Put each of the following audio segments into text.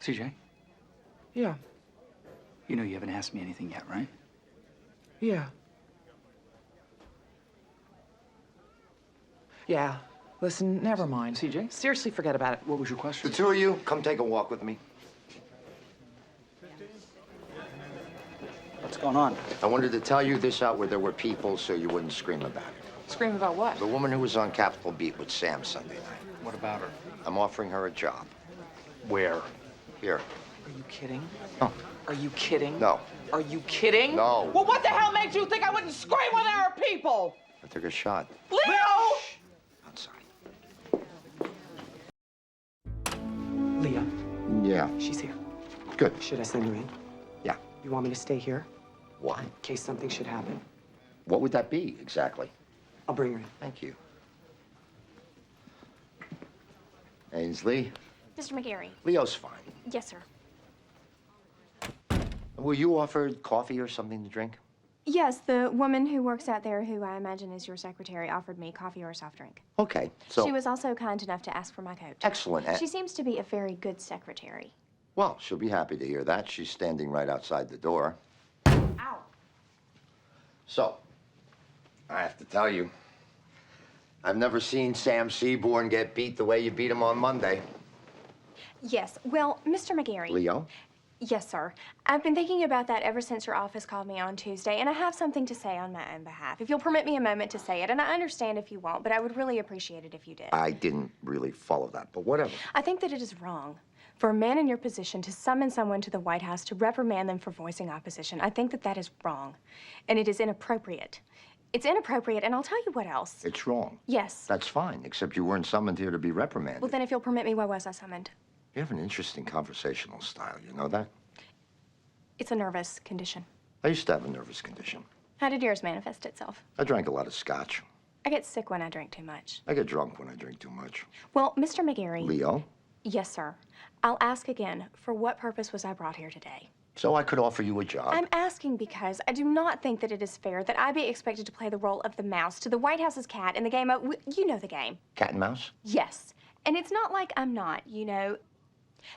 CJ? Yeah. You know you haven't asked me anything yet, right? Yeah. Yeah. Listen, never mind. CJ? Seriously, forget about it. What was your The question? two of you, come take a walk with me. What's going on? I wanted to tell you this out where there were people so you wouldn't scream about it. Scream about what? The woman who was on Capitol Beat with Sam Sunday night. What about her? I'm offering her a job. Where? Here. Are you kidding? No. Are you kidding? No. Are you kidding? No. Well, what the hell made you think I wouldn't scream when there are people? I took a shot. Leo! Outside. Leah, Yeah. she's here. Good. Should I send her in? Yeah. You want me to stay here Why? in case something should happen? What would that be, exactly? I'll bring her in. Thank you. Ainsley, Mr. McGarry. Leo's fine. Yes, sir. Were you offered coffee or something to drink? Yes, the woman who works out there, who I imagine is your secretary, offered me coffee or a soft drink. Okay, so... She was also kind enough to ask for my coat. Excellent. She seems to be a very good secretary. Well, she'll be happy to hear that. She's standing right outside the door. Ow. So, I have to tell you, I've never seen Sam Seaborn get beat the way you beat him on Monday. Yes, well, Mr. McGarry. Leo? Yes, sir. I've been thinking about that ever since your office called me on Tuesday, and I have something to say on my own behalf. If you'll permit me a moment to say it, and I understand if you won't, but I would really appreciate it if you did. I didn't really follow that, but whatever. I think that it is wrong for a man in your position to summon someone to the White House to reprimand them for voicing opposition. I think that that is wrong, and it is inappropriate. It's inappropriate, and I'll tell you what else. It's wrong. Yes. That's fine, except you weren't summoned here to be reprimanded. Well, then, if you'll permit me, why was I summoned? You have an interesting conversational style, you know that? It's a nervous condition. I used to have a nervous condition. How did yours manifest itself? I drank a lot of scotch. I get sick when I drink too much. I get drunk when I drink too much. Well, Mr. McGarry. Leo? Yes, sir. I'll ask again, for what purpose was I brought here today? So I could offer you a job. I'm asking because I do not think that it is fair that I be expected to play the role of the mouse to the White House's cat in the game of, you know the game. Cat and mouse? Yes. And it's not like I'm not, you know.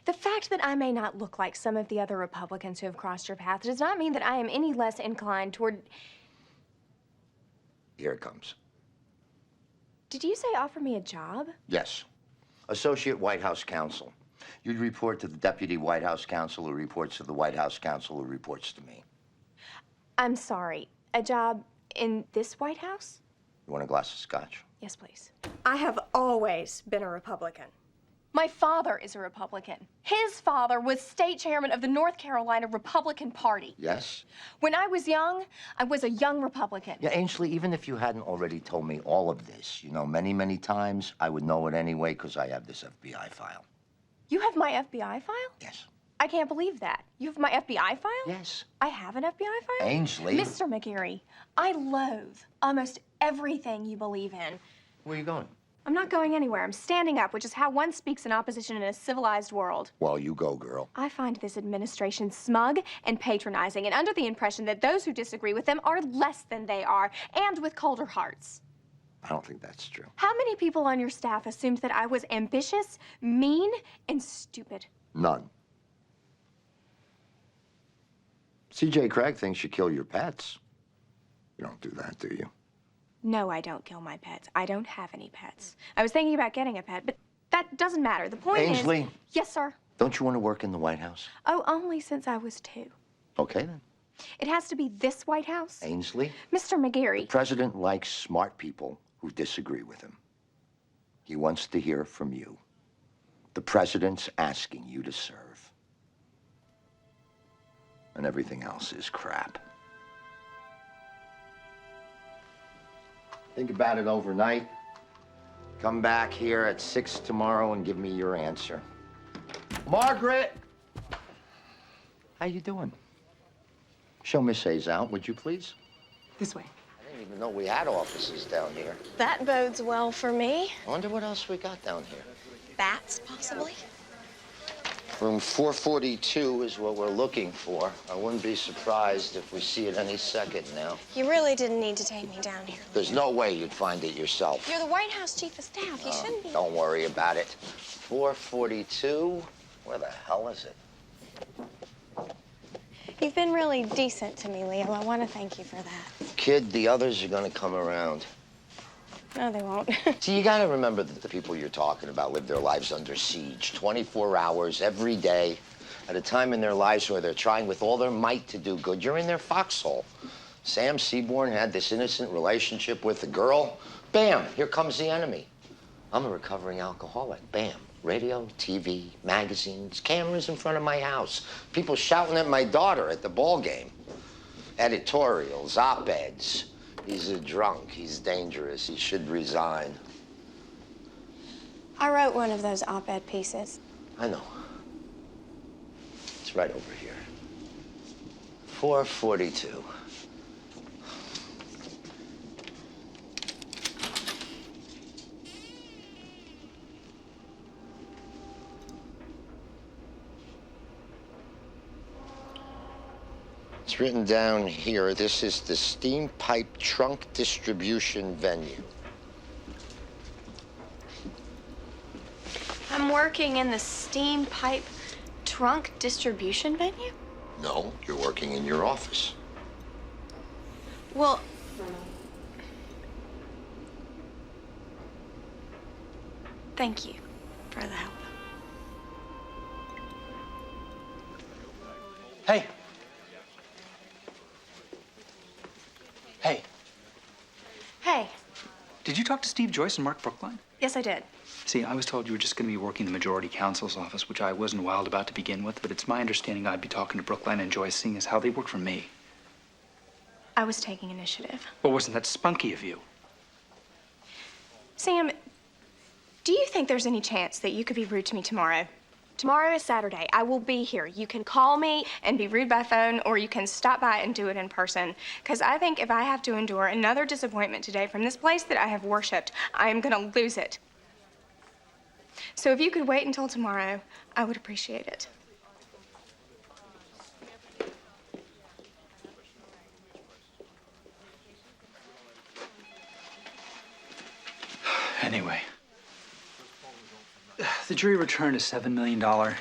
The fact that I may not look like some of the other Republicans who have crossed your path does not mean that I am any less inclined toward... Here it comes. Did you say offer me a job? Yes. Associate White House Counsel. You'd report to the Deputy White House Counsel who reports to the White House Counsel who reports to me. I'm sorry. A job in this White House? You want a glass of scotch? Yes, please. I have always been a Republican. My father is a Republican. His father was state chairman of the North Carolina Republican Party. Yes? When I was young, I was a young Republican. Yeah, Ainsley, even if you hadn't already told me all of this, you know, many, many times, I would know it anyway because I have this FBI file. You have my FBI file? Yes. I can't believe that. You have my FBI file? Yes. I have an FBI file? Ainsley. Mr. McGarry, I loathe almost everything you believe in. Where are you going? I'm not going anywhere. I'm standing up, which is how one speaks in opposition in a civilized world. Well, you go, girl. I find this administration smug and patronizing and under the impression that those who disagree with them are less than they are and with colder hearts. I don't think that's true. How many people on your staff assumed that I was ambitious, mean, and stupid? None. C.J. Craig thinks you kill your pets. You don't do that, do you? No, I don't kill my pets. I don't have any pets. I was thinking about getting a pet, but that doesn't matter. The point is... Ainsley. Yes, sir? Don't you want to work in the White House? Oh, only since I was 2. Okay, then. It has to be this White House? Ainsley. Mr. McGarry. The president likes smart people who disagree with him. He wants to hear from you. The president's asking you to serve. And everything else is crap. Think about it overnight. Come back here at 6 tomorrow and give me your answer. Margaret! How you doing? Show Miss Hayes out, would you please? This way. I didn't even know we had offices down here. That bodes well for me. I wonder what else we got down here. Bats, possibly. Room 442 is what we're looking for. I wouldn't be surprised if we see it any second now. You really didn't need to take me down here. There's no way you'd find it yourself. You're the White House Chief of Staff. You shouldn't be. Don't worry about it. 442. Where the hell is it? You've been really decent to me, Leo. I want to thank you for that. Kid, the others are gonna come around. No, they won't. See, you gotta remember that the people you're talking about live their lives under siege, 24 hours every day, at a time in their lives where they're trying with all their might to do good. You're in their foxhole. Sam Seaborn had this innocent relationship with a girl. Bam, here comes the enemy. I'm a recovering alcoholic. Bam. Radio, TV, magazines, cameras in front of my house. People shouting at my daughter at the ball game. Editorials, op-eds. He's a drunk. He's dangerous. He should resign. I wrote one of those op-ed pieces. I know. It's right over here. 442. It's written down here, this is the steam pipe trunk distribution venue. I'm working in the steam pipe trunk distribution venue? No, you're working in your office. Well, thank you for the help. Hey. Hey, Hey. did you talk to Steve Joyce and Mark Brookline? Yes, I did. See, I was told you were just going to be working the majority counsel's office, which I wasn't wild about to begin with, but it's my understanding I'd be talking to Brookline and Joyce, seeing as how they work for me. I was taking initiative. Well, wasn't that spunky of you? Sam, do you think there's any chance that you could be rude to me tomorrow? Tomorrow is Saturday. I will be here. You can call me and be rude by phone, or you can stop by and do it in person. Because I think if I have to endure another disappointment today from this place that I have worshipped, I am going to lose it. So if you could wait until tomorrow, I would appreciate it. Anyway, the jury returned a $7 million. I'll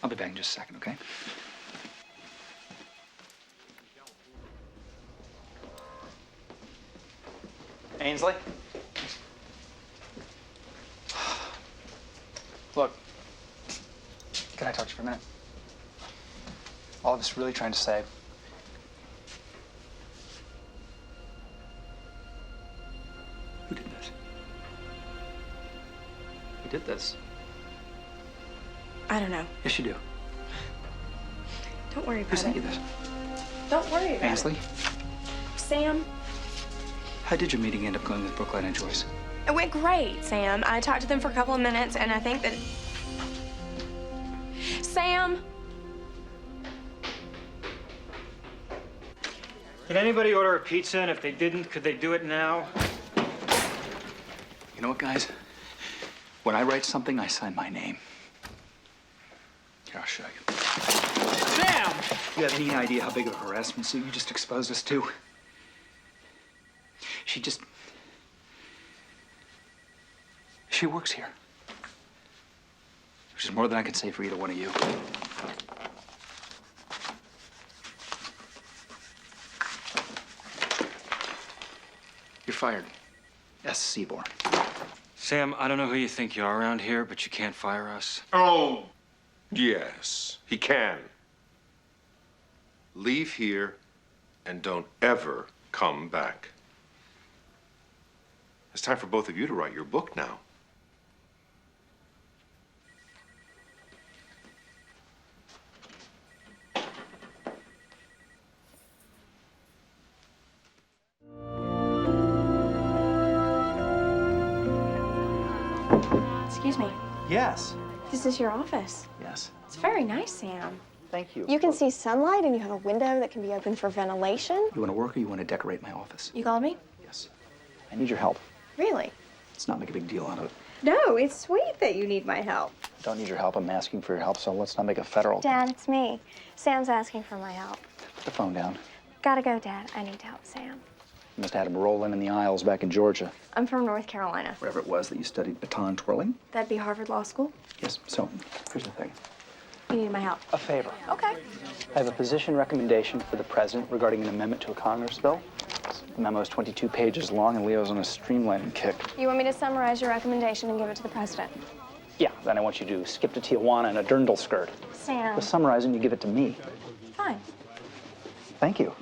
be back in just a second, okay? Ainsley? Look, can I talk to you for a minute? All of us really trying to say, who did this? Who did this? I don't know. Yes, you do. Don't worry Who about sent it. you this? Don't worry about Ainsley? it. Sam, How did your meeting end up going with Brookline and Joyce? it went great, Sam. I talked to them for a couple of minutes, and I think that... Sam! Did anybody order a pizza? And if they didn't, could they do it now? You know what, guys? When I write something, I sign my name. Here, I'll show you. Sam! You have any idea how big of a harassment suit you just exposed us to? She works here. Which is more than I could say for either one of you. You're fired. S. Seaborn. Sam, I don't know who you think you are around here, but you can't fire us. Oh, yes, he can. Leave here and don't ever come back. It's time for both of you to write your book now. Excuse me. Yes. This is your office. Yes. It's very nice, Sam. Thank you. You can see sunlight and you have a window that can be open for ventilation. You want to work or you want to decorate my office? You called me? Yes. I need your help. Really? Let's not make a big deal out of it. No, it's sweet that you need my help. I don't need your help. I'm asking for your help, so let's not make a federal. Dad, it's me. Sam's asking for my help. Put the phone down. Gotta go, Dad. I need to help Sam. You must have had him rolling in the aisles back in Georgia. I'm from North Carolina. Wherever it was that you studied baton twirling. That'd be Harvard Law School. Yes, so here's the thing. You need my help. A favor. Okay. I have a position recommendation for the president regarding an amendment to a Congress bill. The memo is 22 pages long, and Leo's on a streamlining kick. You want me to summarize your recommendation and give it to the president? Yeah, then I want you to skip to Tijuana in a dirndl skirt. Sam. The summarizing, you give it to me. Fine. Thank you.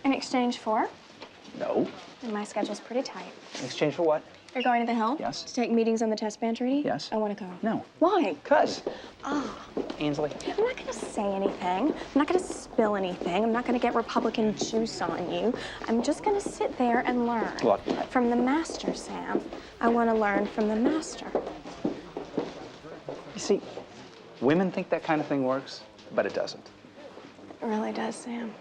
In exchange for? No. And my schedule's pretty tight. In exchange for what? You're going to the Hill? Yes. To take meetings on the test ban treaty? Yes. I want to go. No. Why? Cuz. Oh. Ainsley. I'm not going to say anything. I'm not going to spill anything. I'm not going to get Republican juice on you. I'm just going to sit there and learn. Look, From the master, Sam. I want to learn from the master. you see, women think that kind of thing works, but it doesn't. It really does, Sam.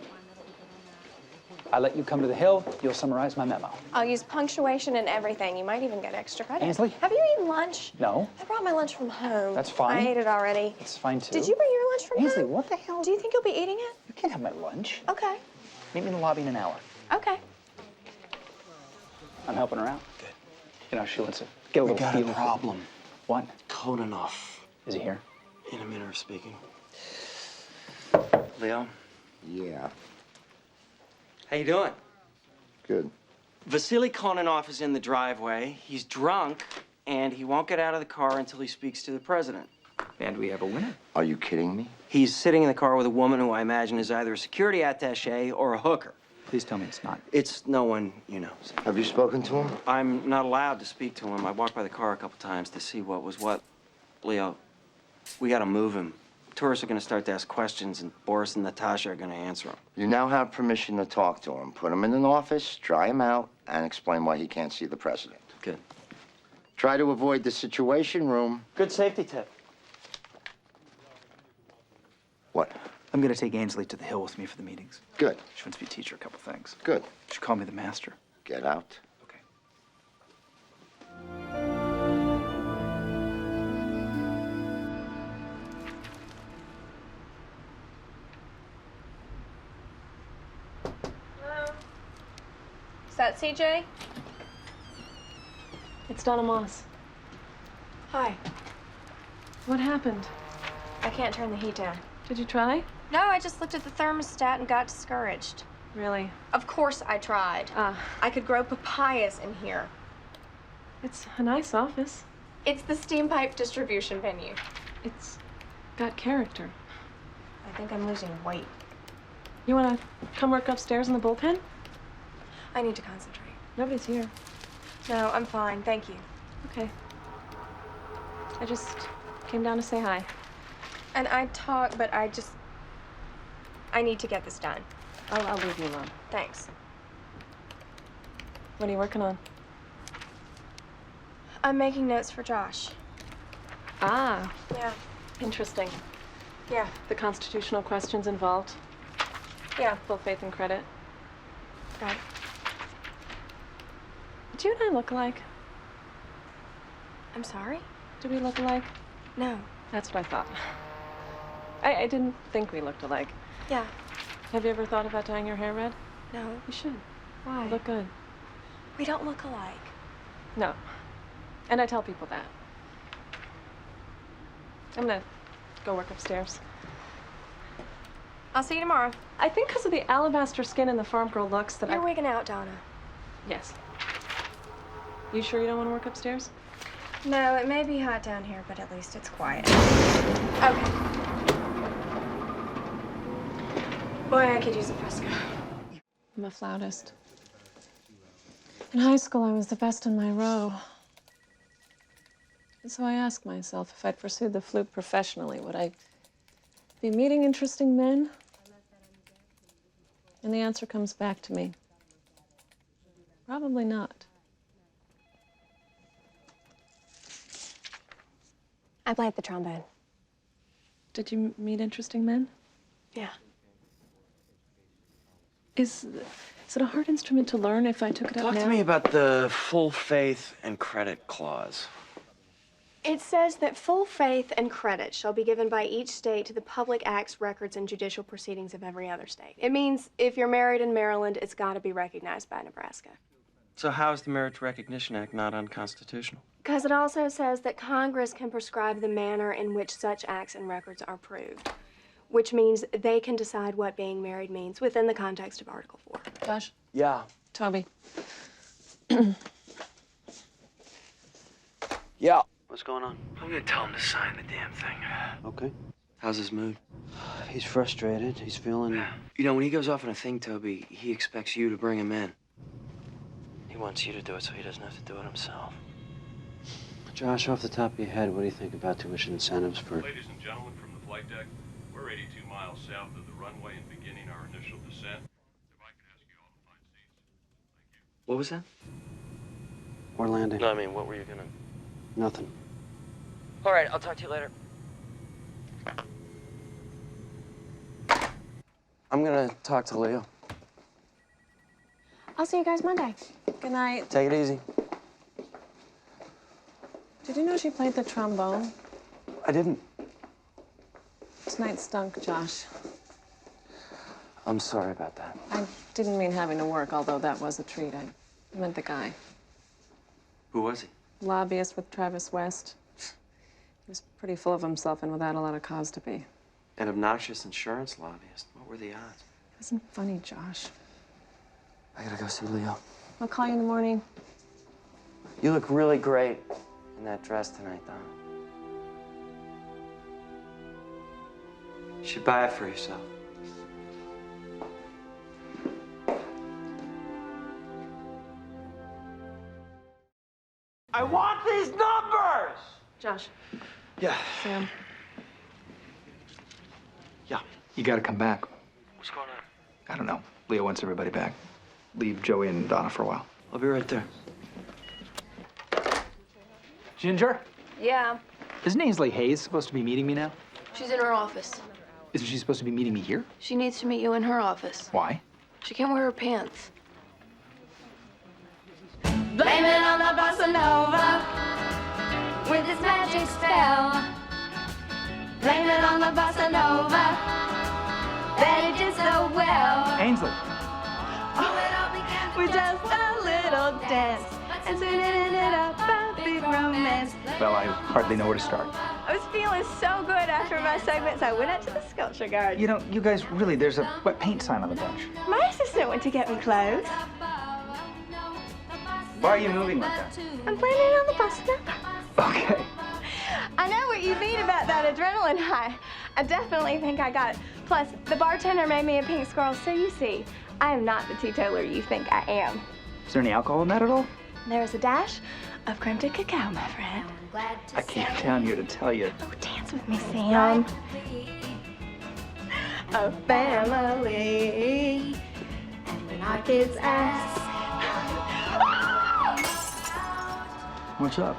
I let you come to the Hill, you'll summarize my memo. I'll use punctuation and everything. You might even get extra credit. Ainsley? Have you eaten lunch? No. I brought my lunch from home. That's fine. I ate it already. It's fine, too. Did you bring your lunch from Ainsley, home? what the hell? Do you think you'll be eating it? You can't have my lunch. Okay. Meet me in the lobby in an hour. Okay. I'm helping her out. Good. You know, she wants to get a We little got a feel. problem. What? Kononov. Is he here? In a minute of speaking. Leo, Yeah, how you doing? good. Vasily Kononov is in the driveway. He's drunk, and he won't get out of the car until he speaks to the president. And we have a winner. Are you kidding me? He's sitting in the car with a woman who I imagine is either a security attaché or a hooker. Please tell me it's not. It's no one you know. Have you spoken to him? I'm not allowed to speak to him. I walked by the car a couple times to see what was what. Leo, we gotta move him. Tourists are gonna start to ask questions, and Boris and Natasha are gonna answer them. You now have permission to talk to him. Put him in an office, dry him out, and explain why he can't see the president. Good. Try to avoid the situation room. Good safety tip. What? I'm going to take Ainsley to the Hill with me for the meetings. Good, She wants me to teach her a couple things. good. She called me the master. Get out. Okay. Is that CJ? It's Donna Moss. Hi. What happened? I can't turn the heat down. Did you try? No, I just looked at the thermostat and got discouraged. Really? Of course I tried. I could grow papayas in here. It's a nice office. It's the steam pipe distribution venue. It's got character. I think I'm losing weight. You want to come work upstairs in the bullpen? I need to concentrate. Nobody's here. No, I'm fine. Thank you. Okay. I just came down to say hi. And I'd talk, but I need to get this done. I'll leave you alone. Thanks. What are you working on? I'm making notes for Josh. Ah, Yeah. interesting. Yeah. The constitutional questions involved. Yeah. Full faith and credit. Right. Do you and I look alike? I'm sorry? Do we look alike? No. That's what I thought. I didn't think we looked alike. Yeah. Have you ever thought about dyeing your hair red? No. You should. Why? You look good. We don't look alike. No. And I tell people that. I'm gonna go work upstairs. I'll see you tomorrow. I think because of the alabaster skin and the farm girl looks that You're wigging out, Donna. Yes. You sure you don't want to work upstairs? No, it may be hot down here, but at least it's quiet. Okay. Boy, I could use a fresco. I'm a flautist. In high school, I was the best in my row. And so I asked myself, if I'd pursued the flute professionally, would I be meeting interesting men? And the answer comes back to me. Probably not. I played the trombone. Did you meet interesting men? Yeah. Is it a hard instrument to learn if I took it up Talk now? to me about the full faith and credit clause. It says that full faith and credit shall be given by each state to the public acts, records, and judicial proceedings of every other state. It means if you're married in Maryland, it's got to be recognized by Nebraska. So how is the Marriage Recognition Act not unconstitutional? Because it also says that Congress can prescribe the manner in which such acts and records are proved, which means they can decide what being married means within the context of Article 4. Josh? Yeah. Toby? Yeah. What's going on? I'm gonna tell him to sign the damn thing. Okay. How's his mood? He's frustrated. He's feeling... You know, when he goes off on a thing, Toby, he expects you to bring him in. He wants you to do it so he doesn't have to do it himself. Josh, off the top of your head, what do you think about tuition incentives for... Ladies and gentlemen from the flight deck, we're 82 miles south of the runway and beginning our initial descent. If I could ask you all to find seats. Thank you. What was that? or landing? No, I mean, what were you gonna... Nothing. All right, I'll talk to you later. I'm gonna talk to Leo. I'll see you guys Monday. Good night. Take it easy. Did you know she played the trombone? I didn't. Tonight stunk, Josh. I'm sorry about that. I didn't mean having to work, although that was a treat. I meant the guy. Who was he? Lobbyist with Travis West. He was pretty full of himself and without a lot of cause to be. An obnoxious insurance lobbyist. What were the odds? It wasn't funny, Josh. I gotta go see Leo. I'll call you in the morning. You look really great in that dress tonight, Donna. You should buy it for yourself. I want these numbers! Josh. Yeah. Sam. Yeah. You gotta come back. What's going on? I don't know. Leo wants everybody back. Leave Joey and Donna for a while. I'll be right there. Ginger? Yeah, Isn't Ainsley Hayes supposed to be meeting me now? she's in her office. Isn't she supposed to be meeting me here? She needs to meet you in her office. Why? She can't wear her pants. Blame it on the bossa nova with its magic spell. Blame it on the bossa nova that it did so well. Ainsley. With just a little dance and soon it ended up a big romance. Well, I hardly know where to start. I was feeling so good after my segment, so I went out to the sculpture garden. You know, you guys, really, there's a wet paint sign on the bench. My assistant went to get me clothes. Why are you moving like that? I'm planning on the bossa nova. Okay. I know what you mean about that adrenaline high. I definitely think I got it. Plus, the bartender made me a pink squirrel, so you see, I am not the teetotaler you think I am. Is there any alcohol in that at all? There's a dash of creme de cacao, my friend. I came down here to tell you. Oh, dance with me, Sam. A family. And when our kids ask, What's up?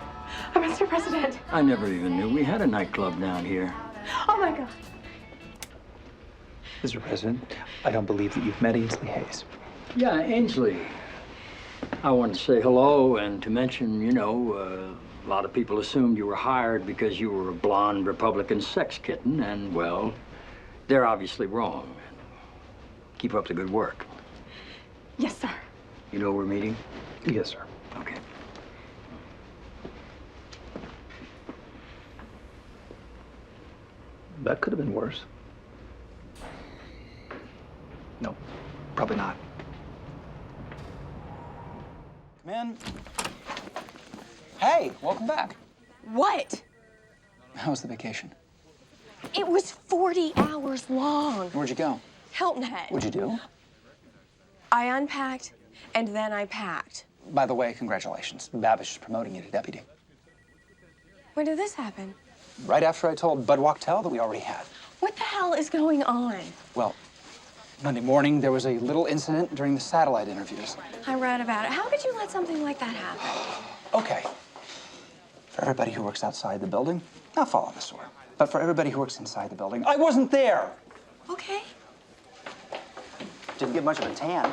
oh, Mr. President. I never even knew we had a nightclub down here. Oh, my God. Mr. President, I don't believe that you've met Ainsley Hayes. Yeah, Ainsley. I wanted to say hello and to mention, you know, a lot of people assumed you were hired because you were a blonde Republican sex kitten, and, well, they're obviously wrong. Keep up the good work. Yes, sir. You know we're meeting? Yes, sir. Okay. That could have been worse. No, probably not. Come in. Hey, welcome back. What? How was the vacation? It was 40 hours long. Where'd you go? Hilton Head. What'd you do? I unpacked, and then I packed. By the way, congratulations. Babish is promoting you to deputy. When did this happen? Right after I told Bud Wachtel that we already had. What the hell is going on? Well, Monday morning, there was a little incident during the satellite interviews. I read about it. How could you let something like that happen? Okay. For everybody who works outside the building, not follow the sword. But for everybody who works inside the building, I wasn't there. Okay. Didn't get much of a tan.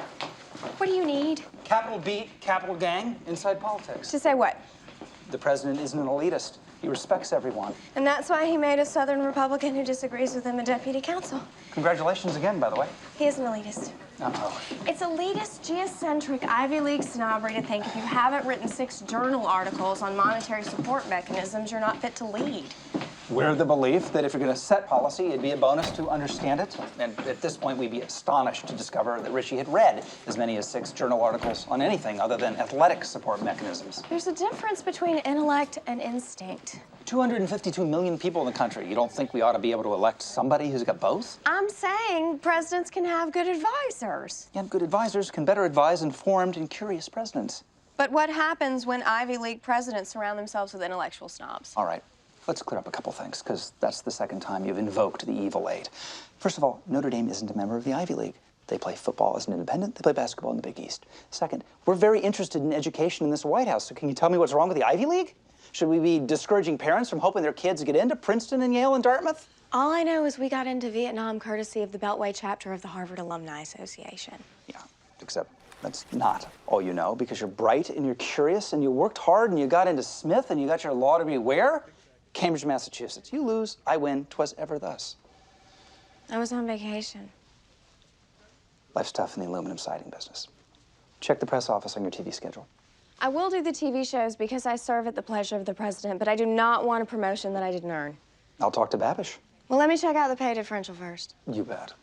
What do you need? Capital beat, capital gang, inside politics. To say what? The president isn't an elitist. He respects everyone. And that's why he made a Southern Republican who disagrees with him a deputy counsel. Congratulations again, by the way. He is an elitist. Uh-oh. It's elitist, geocentric, Ivy League snobbery to think if you haven't written 6 journal articles on monetary support mechanisms, you're not fit to lead. We're the belief that if you're going to set policy, it'd be a bonus to understand it. And at this point, we'd be astonished to discover that Richie had read as many as 6 journal articles on anything other than athletic support mechanisms. There's a difference between intellect and instinct. 252 million people in the country. You don't think we ought to be able to elect somebody who's got both? I'm saying presidents can have good advisors. Yeah, good advisors can better advise informed and curious presidents. But what happens when Ivy League presidents surround themselves with intellectual snobs? All right. Let's clear up a couple things, because that's the second time you've invoked the evil eight. First of all, Notre Dame isn't a member of the Ivy League. They play football as an independent. They play basketball in the Big East. Second, we're very interested in education in this White House, so can you tell me what's wrong with the Ivy League? Should we be discouraging parents from hoping their kids get into Princeton and Yale and Dartmouth? All I know is we got into Vietnam courtesy of the Beltway chapter of the Harvard Alumni Association. Yeah, except that's not all you know, because you're bright and you're curious and you worked hard and you got into Smith and you got your law degree where? Cambridge, Massachusetts. You lose, I win, 'twas ever thus. I was on vacation. Life's tough in the aluminum siding business. Check the press office on your TV schedule. I will do the TV shows because I serve at the pleasure of the president, but I do not want a promotion that I didn't earn. I'll talk to Babish. Well, let me check out the pay differential first. You bet.